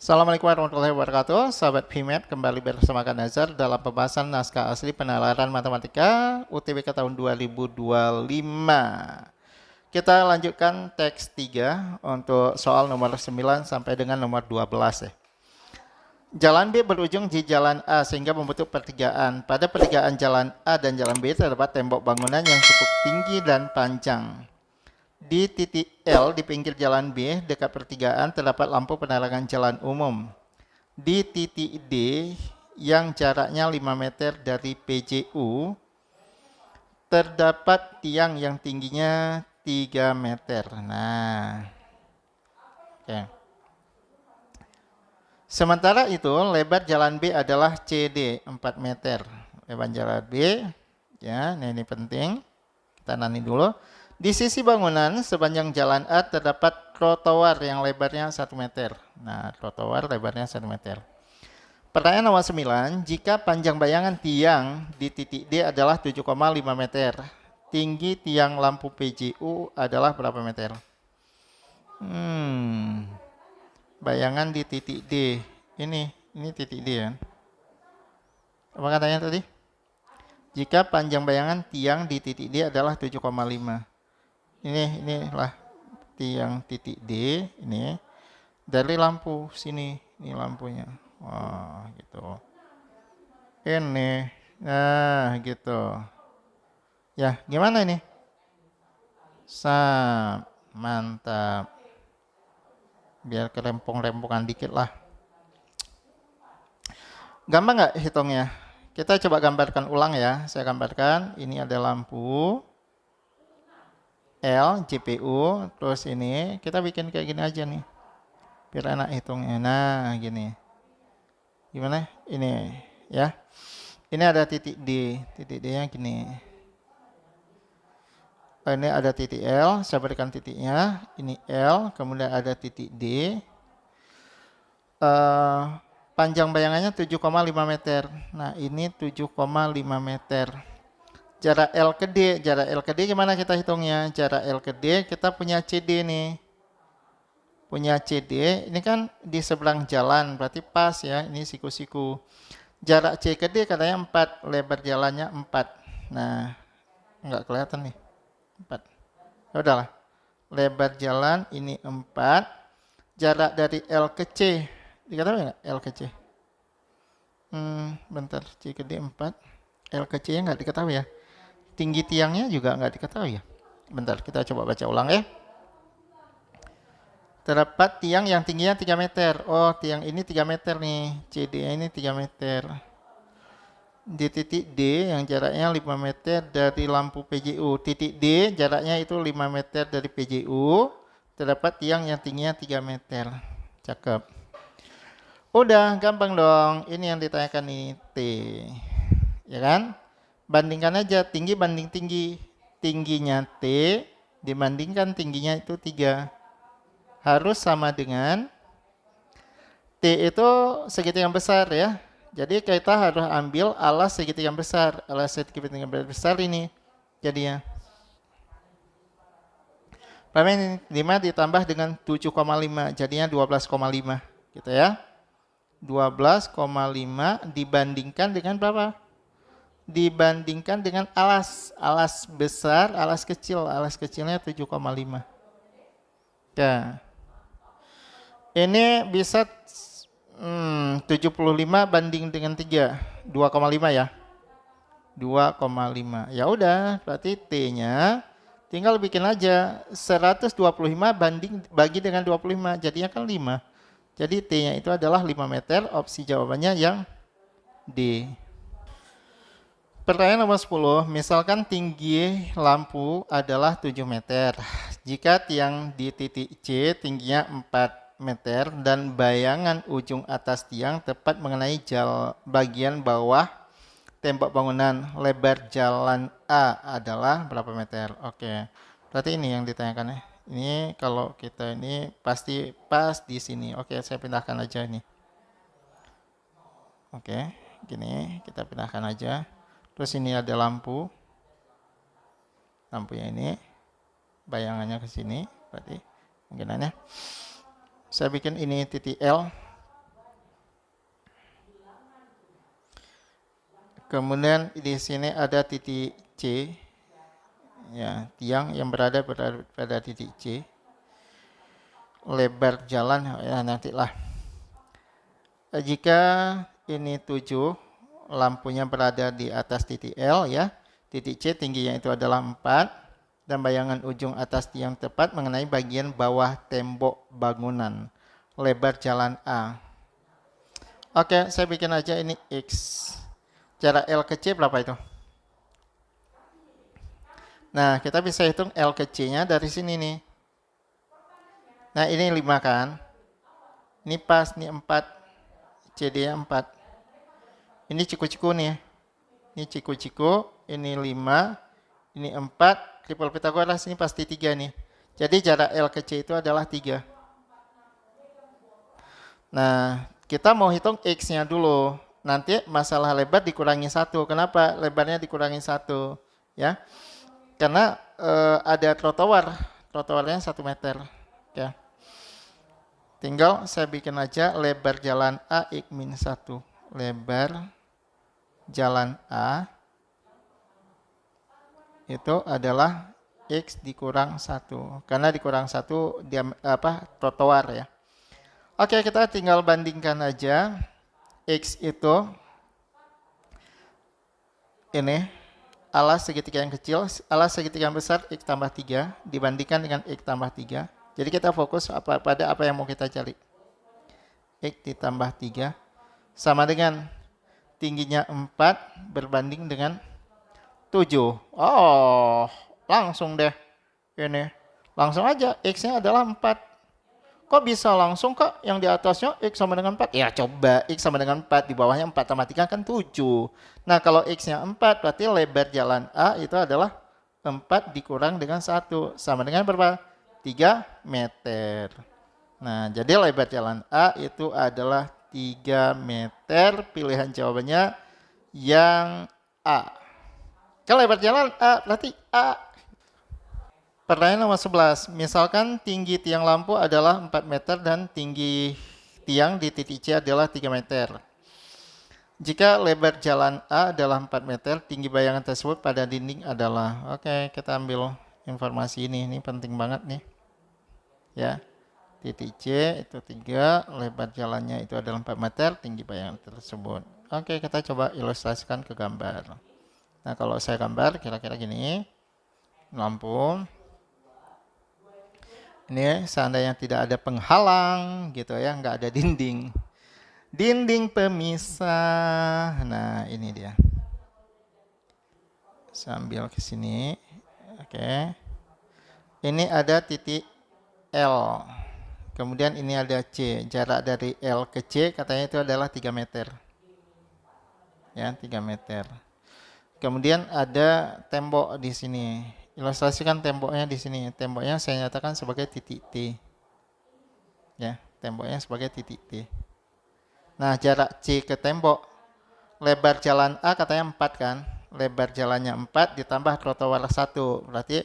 Assalamualaikum warahmatullahi wabarakatuh. Sahabat PMAT, kembali bersama Kak Nazar dalam pembahasan naskah asli penalaran matematika UTBK tahun 2025. Kita lanjutkan teks 3 untuk soal nomor 9 sampai dengan nomor 12 ya. Jalan B berujung di jalan A sehingga membentuk pertigaan. Pada pertigaan jalan A dan jalan B terdapat tembok bangunan yang cukup tinggi dan panjang. Di titik L di pinggir jalan B dekat pertigaan terdapat lampu penerangan jalan umum. Di titik D yang jaraknya 5 meter dari PJU terdapat tiang yang tingginya 3 meter. Nah, oke. Sementara itu lebar jalan B adalah CD 4 meter. Lebar jalan B, ya, nah ini penting. Kita nanti dulu. Di sisi bangunan sepanjang jalan A terdapat trotoar yang lebarnya 1 meter. Nah, trotoar lebarnya 1 meter. Pertanyaan nomor 9, jika panjang bayangan tiang di titik D adalah 7,5 meter, tinggi tiang lampu PJU adalah berapa meter? Bayangan di titik D. Ini titik D kan? Apa katanya tadi? Jika panjang bayangan tiang di titik D adalah 7,5. Inilah tiang titik D ini dari lampu sini, ini lampunya. Wah, gitu. Ini. Nah, gitu. Ya, gimana ini? Mantap. Biar kerempong-rempongan dikit lah. Gampang nggak hitungnya? Kita coba gambarkan ulang ya. Saya gambarkan. Ini ada lampu L, GPU, terus ini kita bikin kayak gini aja nih. Biar enak hitungnya. Nah, gini. Gimana? Ini ya. Ini ada titik D. Titik D-nya gini. Ini ada titik L, saya berikan titiknya. Ini L, kemudian ada titik D. Panjang bayangannya 7,5 meter. Nah, ini 7,5 meter. Jarak L ke D. Jarak L ke D gimana kita hitungnya? Jarak L ke D kita punya CD nih. Punya CD, ini kan di seberang jalan, berarti pas ya. Ini siku-siku. Jarak C ke D katanya 4, lebar jalannya 4. Nah, nggak kelihatan nih. 4. Ya udahlah. Lebar jalan ini 4. Jarak dari L ke C. Diketahui nggak L ke C? Bentar. C ke D 4. L ke C nya nggak diketahui ya. Tinggi tiangnya juga nggak diketahui ya. Bentar, kita coba baca ulang ya. Terdapat tiang yang tingginya 3 meter. Oh, tiang ini 3 meter nih. CD ini 3 meter. Di titik D yang jaraknya 5 meter dari lampu PJU. Titik D jaraknya itu 5 meter dari PJU. Terdapat tiang yang tingginya 3 meter. Cakep. Udah, gampang dong. Ini yang ditanyakan ini T. Ya kan? Bandingkan aja tinggi banding tinggi. Tingginya T dibandingkan tingginya itu 3. Harus sama dengan T itu segitiga yang besar ya. Jadi kita harus ambil alas segitiga yang besar. Alas segitiga yang besar ini jadinya. Ini 5 ditambah dengan 7,5 jadinya 12,5 gitu ya. 12,5 dibandingkan dengan berapa? Dibandingkan dengan alas. Alas besar, alas kecil. Alas kecilnya 7,5. Ya. Ini bisa 75 banding dengan 3. 2,5 ya. 2,5. Ya udah, berarti T-nya tinggal bikin aja 125 bagi dengan 25. Jadinya kan 5. Jadi T-nya itu adalah 5 meter. Opsi jawabannya yang D. Pertanyaan nomor 10. Misalkan tinggi lampu adalah 7 meter. Jika tiang di titik C tingginya 4 meter dan bayangan ujung atas tiang tepat mengenai bagian bawah tembok bangunan, lebar jalan A adalah berapa meter? Oke. Berarti ini yang ditanyakan ya. Ini kalau kita ini pasti pas di sini. Oke, saya pindahkan aja ini. Oke, gini kita pindahkan aja. Terus ini ada lampu. Lampunya ini bayangannya ke sini, berarti mungkinannya. Saya bikin ini titik L. Kemudian di sini ada titik C, ya, tiang yang berada pada titik C. Lebar jalan, ya nantilah. Jika ini 7, lampunya berada di atas titik L, ya. Titik C tingginya itu adalah 4, dan bayangan ujung atas tiang tepat mengenai bagian bawah tembok bangunan. Lebar jalan A. Oke, saya bikin aja ini X. Jarak L ke C berapa itu? Nah, kita bisa hitung L ke C-nya dari sini nih. Nah, ini 5 kan? Ini pas, ini 4. CD-nya 4. Ini ciku-ciku nih. Ini ciku-ciku, ini 5, ini 4. Triple Pythagoras ini pasti 3 nih. Jadi jarak L ke C itu adalah 3. Nah, kita mau hitung X-nya dulu. Nanti masalah lebar dikurangi 1. Kenapa lebarnya dikurangi 1? Ya, karena ada trotoar. Trotoarnya 1 meter. Ya. Tinggal saya bikin aja lebar jalan A X-1. Lebar jalan A itu adalah X dikurang 1. Karena dikurang 1 dia trotoar ya. Oke, kita tinggal bandingkan aja. X itu ini alas segitiga yang kecil, alas segitiga yang besar X tambah 3 dibandingkan dengan X tambah 3. Jadi kita fokus pada apa yang mau kita cari. X ditambah 3 sama dengan tingginya 4 berbanding dengan 7. Oh, langsung deh. Ini. Langsung aja, X-nya adalah 4. Kok bisa langsung kak? Yang di atasnya X sama dengan 4? Ya coba, X sama dengan 4. Di bawahnya 4 tambah 3 kan 7. Nah kalau X-nya 4, berarti lebar jalan A itu adalah 4 dikurang dengan 1. Sama dengan berapa? 3 meter. Nah, jadi lebar jalan A itu adalah 3 meter. Pilihan jawabannya yang A. Kalau lebar jalan A, berarti A. Pertanyaan nomor 11. Misalkan tinggi tiang lampu adalah 4 meter dan tinggi tiang di titik C adalah 3 meter. Jika lebar jalan A adalah 4 meter, tinggi bayangan tersebut pada dinding adalah... Oke, kita ambil informasi ini. Ini penting banget nih. Ya, titik C itu 3, lebar jalannya itu adalah 4 meter, tinggi bayangan tersebut. Oke, kita coba ilustrasikan ke gambar. Nah, kalau saya gambar kira-kira gini. Lampu. Ini seandainya tidak ada penghalang gitu ya, nggak ada dinding. Dinding pemisah. Nah, ini dia. Sambil ke sini. Oke. Ini ada titik L. Kemudian ini ada C. Jarak dari L ke C katanya itu adalah 3 meter. Ya, 3 meter. Kemudian ada tembok di sini. Ilustrasikan temboknya di sini. Temboknya saya nyatakan sebagai titik T. Ya, temboknya sebagai titik T. Nah, jarak C ke tembok. Lebar jalan A katanya 4 kan. Lebar jalannya 4 ditambah trotoar 1. Berarti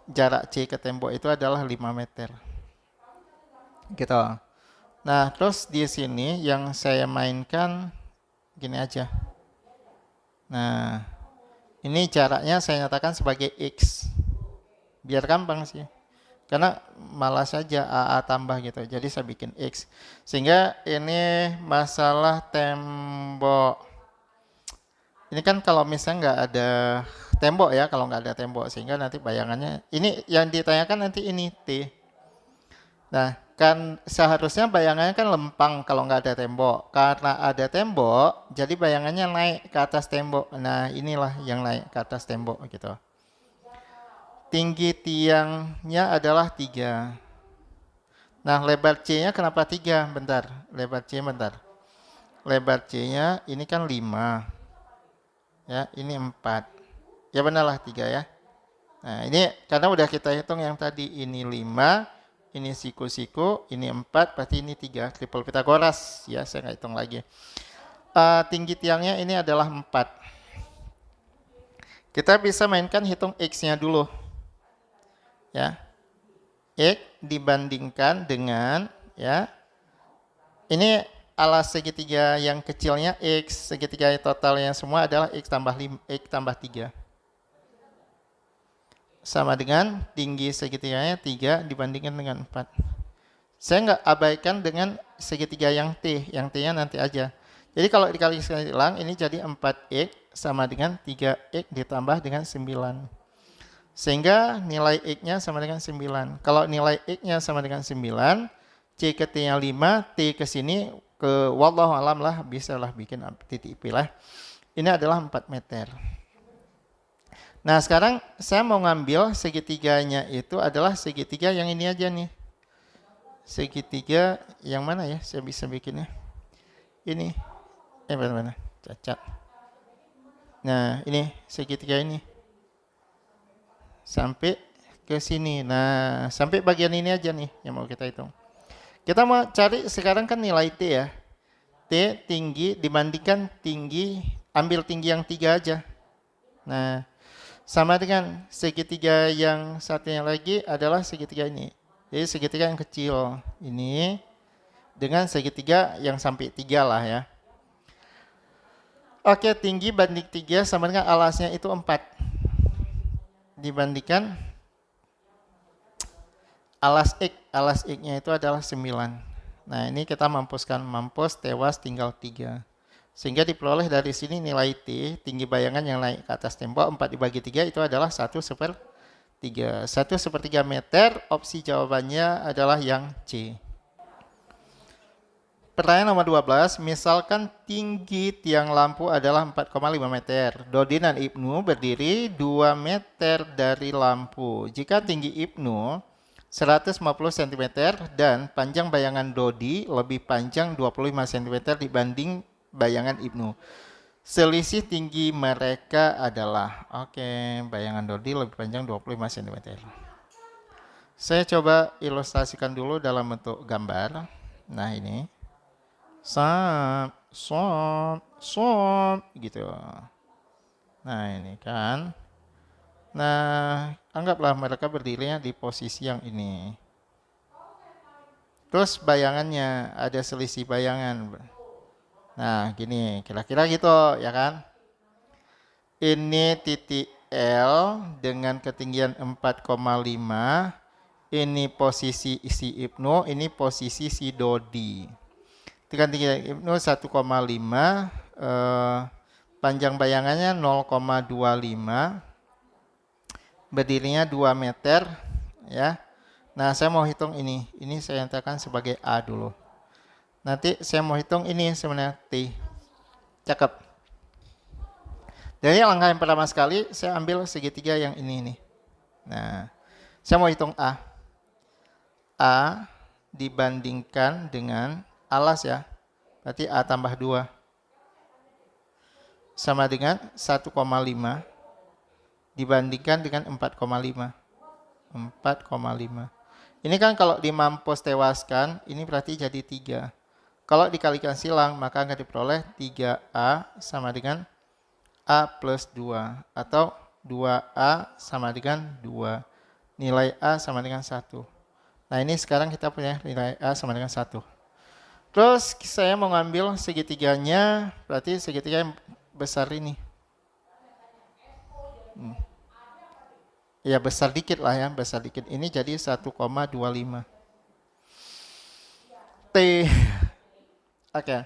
jarak C ke tembok itu adalah 5 meter. Gitu. Nah, terus di sini yang saya mainkan gini aja. Nah, ini jaraknya saya nyatakan sebagai X. Biar gampang sih. Karena malas saja AA tambah gitu. Jadi saya bikin X. Sehingga ini masalah tembok. Ini kan kalau misalnya nggak ada tembok ya. Kalau nggak ada tembok. Sehingga nanti bayangannya. Ini yang ditanyakan nanti ini T. Nah, kan seharusnya bayangannya kan lempang kalau nggak ada tembok. Karena ada tembok, jadi bayangannya naik ke atas tembok. Nah, inilah yang naik ke atas tembok gitu. Tinggi tiangnya adalah 3. Nah, lebar C-nya kenapa 3? Bentar, lebar C bentar. Lebar C-nya ini kan 5. Ya, ini 4. Ya benarlah 3 ya. Nah, ini karena udah kita hitung yang tadi ini 5. Ini siku-siku, ini 4, berarti ini 3. Triple Pythagoras, ya saya nggak hitung lagi. Tinggi tiangnya ini adalah 4. Kita bisa mainkan hitung X-nya dulu. Ya, X dibandingkan dengan, ya, ini alas segitiga yang kecilnya X, segitiga totalnya semua adalah X tambah 3. Sama dengan tinggi segitiganya 3 dibandingkan dengan 4. Saya nggak abaikan dengan segitiga yang yang T-nya nanti aja. Jadi kalau dikali sekali ulang, ini jadi 4X sama dengan 3X ditambah dengan 9. Sehingga nilai X-nya sama dengan 9. Kalau nilai X-nya sama dengan 9, C ke T-nya 5, T ke sini, ke wallahu alam lah, bisa lah bikin titik P lah. Ini adalah 4 meter. Nah sekarang saya mau ngambil segitiganya itu adalah segitiga yang ini aja nih. Segitiga yang mana ya? Saya bisa bikinnya. Ini. Mana? Cacat. Nah ini segitiga ini. Sampai ke sini. Nah, sampai bagian ini aja nih yang mau kita hitung. Kita mau cari sekarang kan nilai T ya. T tinggi dibandingkan tinggi, ambil tinggi yang 3 aja. Nah, sama dengan segitiga yang satunya lagi adalah segitiga ini. Jadi segitiga yang kecil ini dengan segitiga yang sampai 3 lah ya. Oke, tinggi banding 3 sama dengan alasnya itu 4. Dibandingkan alas X-nya itu adalah 9. Nah ini kita mampus tewas tinggal 3. Sehingga diperoleh dari sini nilai T, tinggi bayangan yang naik ke atas tembok, 4 dibagi 3 itu adalah 1/3. 1/3 meter, opsi jawabannya adalah yang C. Pertanyaan nomor 12, misalkan tinggi tiang lampu adalah 4,5 meter. Dodi dan Ibnu berdiri 2 meter dari lampu. Jika tinggi Ibnu 150 cm dan panjang bayangan Dodi lebih panjang 25 cm dibanding bayangan Ibnu. Selisih tinggi mereka adalah, bayangan Dodi lebih panjang 25 cm. Saya coba ilustrasikan dulu dalam bentuk gambar. Nah ini. Sob, gitu. Nah ini kan. Nah, anggaplah mereka berdirinya di posisi yang ini. Terus bayangannya, ada selisih bayangan. Nah, gini, kira-kira gitu, ya kan? Ini titik L dengan ketinggian 4,5. Ini posisi si Ibnu, ini posisi si Dodi. Ketinggian Ibnu 1,5, panjang bayangannya 0,25, berdirinya 2 meter, ya. Nah, saya mau hitung ini saya nyatakan sebagai A dulu. Nanti saya mau hitung ini sebenarnya T. Cakep. Jadi langkah yang pertama sekali, saya ambil segitiga yang ini nih. Nah, saya mau hitung A. A dibandingkan dengan alas ya, berarti A tambah 2 sama dengan 1,5 dibandingkan dengan 4,5. 4,5. Ini kan kalau dimampus tewaskan, ini berarti jadi 3. Kalau dikalikan silang, maka akan diperoleh 3A sama dengan A plus 2. Atau 2A sama dengan 2. Nilai A sama dengan 1. Nah ini sekarang kita punya nilai A sama dengan 1. Terus saya mau ngambil segitiganya, berarti segitiga yang besar ini. Ya besar dikit lah ya, besar dikit. Ini jadi 1,25. T. Oke.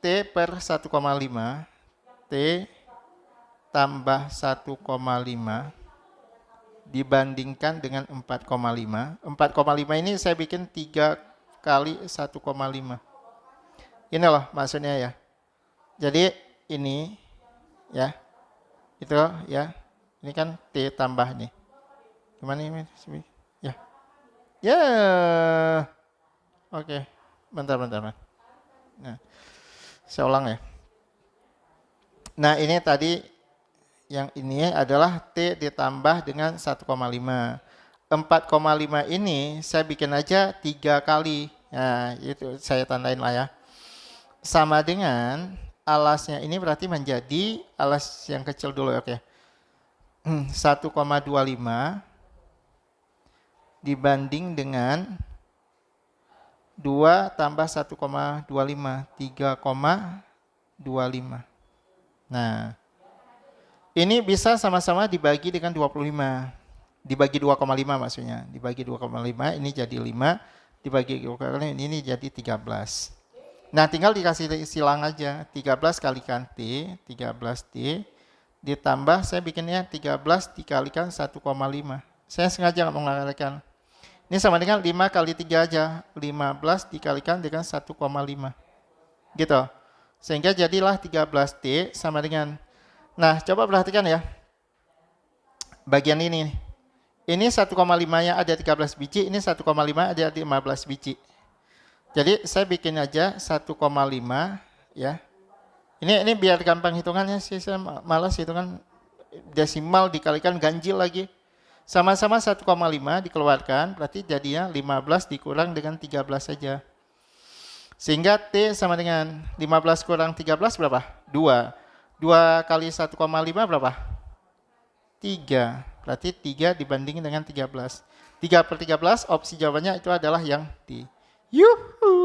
T per 1,5. T tambah 1,5 dibandingkan dengan 4,5. 4,5 ini saya bikin 3 kali 1,5. Ini loh maksudnya ya. Jadi ini ya. Itu ya. Ini kan T tambah nih. Gimana ini? Ya. Ya. Oke. Bentar. Nah. Saya ulang ya. Nah, ini tadi yang ini adalah T ditambah dengan 1,5. 4,5 ini saya bikin aja 3 kali. Nah, itu saya tandain lah ya. Sama dengan alasnya ini berarti menjadi alas yang kecil dulu, oke. 1,25 dibanding dengan 2 tambah 1,25, 3,25. Nah, ini bisa sama-sama dibagi dengan 25. Dibagi 2,5 maksudnya. Dibagi 2,5 ini jadi 5. Dibagi 2,5 ini jadi 13. Nah, tinggal dikasih silang aja. 13 kalikan T, 13T. Ditambah, saya bikinnya 13 dikalikan 1,5. Saya sengaja nggak mengalikan. Ini sama dengan 5 kali 3 aja. 15 dikalikan dengan 1,5. Gitu. Sehingga jadilah 13T sama dengan. Nah, coba perhatikan ya. Bagian ini. Ini 1,5-nya ada 13 biji. Ini 1,5 ada 15 biji. Jadi saya bikin aja 1,5 ya. Ini biar gampang hitungannya sih. Saya malas hitungan desimal dikalikan ganjil lagi. Sama-sama 1,5 dikeluarkan, berarti jadinya 15 dikurang dengan 13 saja. Sehingga T sama dengan 15 kurang 13 berapa? 2. 2 kali 1,5 berapa? 3. Berarti 3 dibandingin dengan 13. 3/13, opsi jawabannya itu adalah yang D. Yuhu!